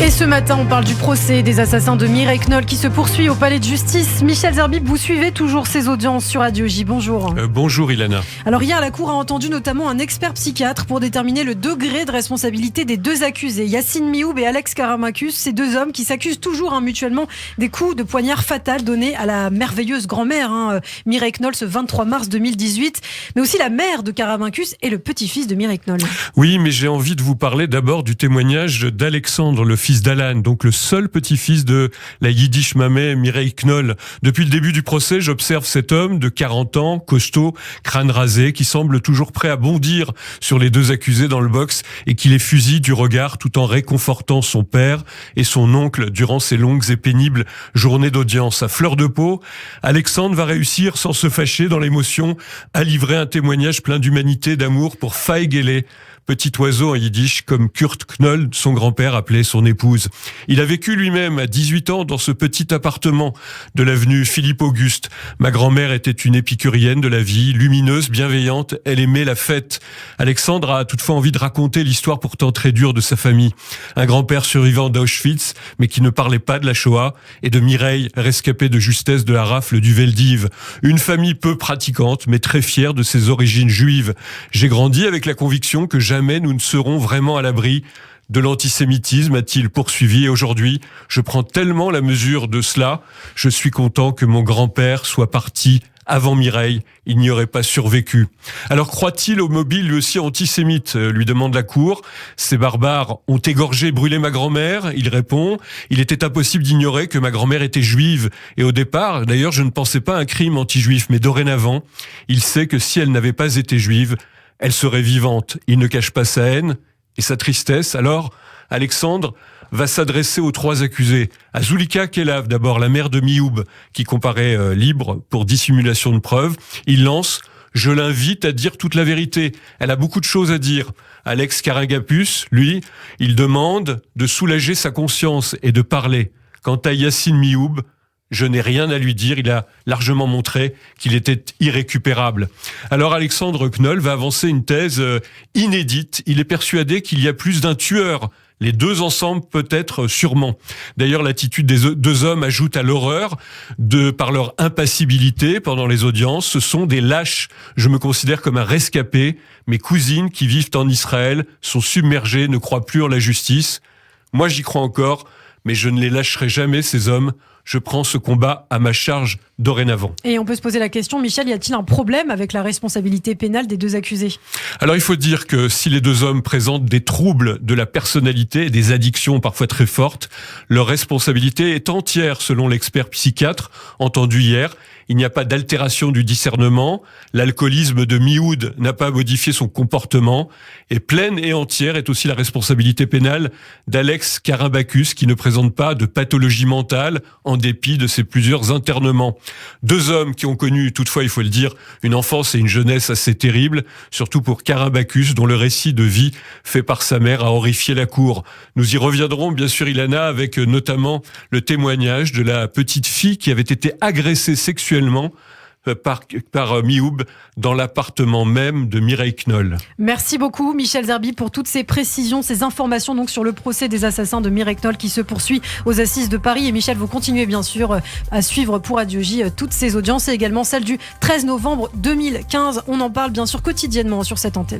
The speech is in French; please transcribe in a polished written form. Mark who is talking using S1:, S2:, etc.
S1: Et ce matin, on parle du procès des assassins de Mireille Knoll qui se poursuit au palais de justice. Michel Zerbib, vous suivez toujours ces audiences sur Radio J. Bonjour.
S2: Bonjour Ilana.
S1: Alors hier, la Cour a entendu notamment un expert psychiatre pour déterminer le degré de responsabilité des deux accusés, Yassine Mioub et Alex Karamacus, ces deux hommes qui s'accusent toujours mutuellement des coups de poignard fatal donnés à la merveilleuse grand-mère Mireille Knoll ce 23 mars 2018, mais aussi la mère de Karamacus et le petit-fils de Mireille Knoll.
S2: Oui, mais j'ai envie de vous parler d'abord du témoignage d'Alexandre, le fils d'Alan, donc le seul petit-fils de la Yiddish mamie Mireille Knoll. Depuis le début du procès, j'observe cet homme de 40 ans, costaud, crâne rasé, qui semble toujours prêt à bondir sur les deux accusés dans le box et qui les fusille du regard tout en réconfortant son père et son oncle durant ces longues et pénibles journées d'audience. À fleur de peau, Alexandre va réussir, sans se fâcher dans l'émotion, à livrer un témoignage plein d'humanité, d'amour pour Feigele, petit oiseau en yiddish, comme Kurt Knoll, son grand-père, appelait son épouse. Il a vécu lui-même à 18 ans dans ce petit appartement de l'avenue Philippe-Auguste. Ma grand-mère était une épicurienne de la vie, lumineuse, bienveillante, elle aimait la fête. Alexandre a toutefois envie de raconter l'histoire pourtant très dure de sa famille. Un grand-père survivant d'Auschwitz, mais qui ne parlait pas de la Shoah, et de Mireille, rescapée de justesse de la rafle du Veldiv. Une famille peu pratiquante, mais très fière de ses origines juives. J'ai grandi avec la conviction que jamais nous ne serons vraiment à l'abri de l'antisémitisme, a-t-il poursuivi. Et aujourd'hui, je prends tellement la mesure de cela. Je suis content que mon grand-père soit parti avant Mireille. Il n'y aurait pas survécu. Alors croit-il au mobile lui aussi antisémite, lui demande la Cour. Ces barbares ont égorgé et brûlé ma grand-mère. Il répond, il était impossible d'ignorer que ma grand-mère était juive. Et au départ, d'ailleurs, je ne pensais pas à un crime anti-juif. Mais dorénavant, il sait que si elle n'avait pas été juive, elle serait vivante. Il ne cache pas sa haine et sa tristesse. Alors, Alexandre va s'adresser aux trois accusés. À Zulika Kelav, d'abord, la mère de Mioub, qui comparaît libre pour dissimulation de preuves. Il lance « Je l'invite à dire toute la vérité. Elle a beaucoup de choses à dire. » Alex Karamacus, lui, il demande de soulager sa conscience et de parler. Quant à Yassine Mioub, je n'ai rien à lui dire, il a largement montré qu'il était irrécupérable. Alors Alexandre Knoll va avancer une thèse inédite. Il est persuadé qu'il y a plus d'un tueur. Les deux ensemble, peut-être, sûrement. D'ailleurs, l'attitude des deux hommes ajoute à l'horreur par leur impassibilité pendant les audiences. Ce sont des lâches. Je me considère comme un rescapé. Mes cousines qui vivent en Israël sont submergées, ne croient plus en la justice. Moi, j'y crois encore, mais je ne les lâcherai jamais, ces hommes. Je prends ce combat à ma charge dorénavant.
S1: Et on peut se poser la question, Michel, y a-t-il un problème avec la responsabilité pénale des deux accusés ?
S2: Alors il faut dire que si les deux hommes présentent des troubles de la personnalité et des addictions parfois très fortes, leur responsabilité est entière selon l'expert psychiatre entendu hier. Il n'y a pas d'altération du discernement, l'alcoolisme de Mioub n'a pas modifié son comportement, et pleine et entière est aussi la responsabilité pénale d'Alex Karamacus qui ne présente pas de pathologie mentale en dépit de ses plusieurs internements. Deux hommes qui ont connu, toutefois il faut le dire, une enfance et une jeunesse assez terribles, surtout pour Karamacus dont le récit de vie fait par sa mère a horrifié la Cour. Nous y reviendrons bien sûr Ilana avec notamment le témoignage de la petite fille qui avait été agressée sexuellement par Mioub dans l'appartement même de Mireille Knoll.
S1: Merci beaucoup Michel Zerbib pour toutes ces précisions, ces informations donc sur le procès des assassins de Mireille Knoll qui se poursuit aux Assises de Paris. Et Michel, vous continuez bien sûr à suivre pour Radio J toutes ces audiences et également celle du 13 novembre 2015. On en parle bien sûr quotidiennement sur cette antenne.